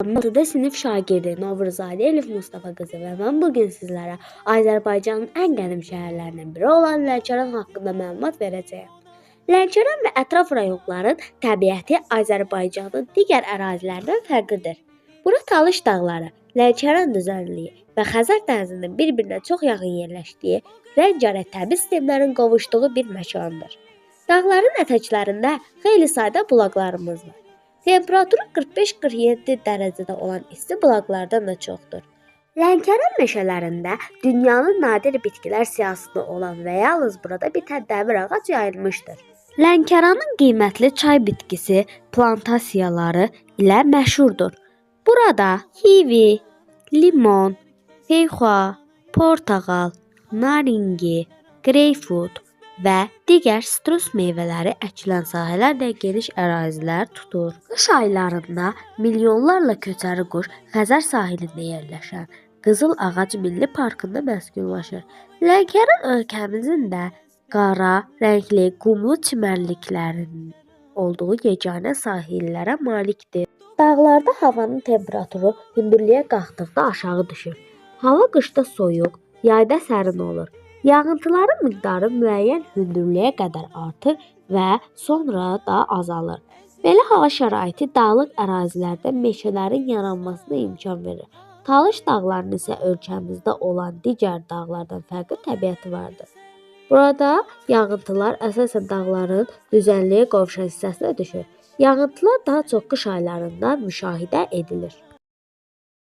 6. sinif şagirdi Novruzadə Elif Mustafa qızı və mən bugün sizlərə Azərbaycanın ən qədim şəhərlərindən biri olan Lənkəran haqqında məlumat verəcəyəm. Lənkəran və ətraf rayonların təbiəti Azərbaycanın digər ərazilərindən fərqlidir. Bura Talış dağları, Lənkəran düzənliyi və Xəzər dənizinin bir-birinə çox yaxın yerləşdiyi, rəngarəng təbii sistemlərin qovuşduğu bir məkandır. Dağların ətəklərində xeyli sayda bulaqlarımız var. Temperaturu 45-47 dərəcədə olan isti bulaqlardan da çoxdur. Lənkəran meşələrində dünyanın nadir bitkilər siyahısında olan və yalnız burada bitən dəmir ağac yayılmışdır. Lənkəranın qiymətli çay bitkisi plantasiyaları ilə məşhurdur. Burada kivi, limon, feyxua, portağal, naringi, qreyfrut və digər sitrus meyvələri əkilən sahələr də geniş ərazilər tutur. Qış aylarında milyonlarla köçəri quş Xəzər sahilində yerləşən Qızıl Ağac Milli Parkında məskunlaşır. Lənkəran ölkəmizin də qara, rəngli, qumlu çimərliklərinin olduğu yeganə sahillərə malikdir. Dağlarda havanın temperaturu hündürlüyə qalxdıqda aşağı düşür. Hava qışda soyuq, yayda sərin olur. Yağıntıların miqdarı müəyyən hündürlüyə qədər artır və sonra da azalır. Belə hava şəraiti dağlıq ərazilərdə meşələrin yaranmasına imkan verir. Talış dağlarının isə ölkəmizdə olan digər dağlardan fərqli təbiəti vardır. Burada yağıntılar əsasən dağların düzənliyə qovuşan hissəsinə düşür. Yağıntılar daha çox qış aylarında müşahidə edilir.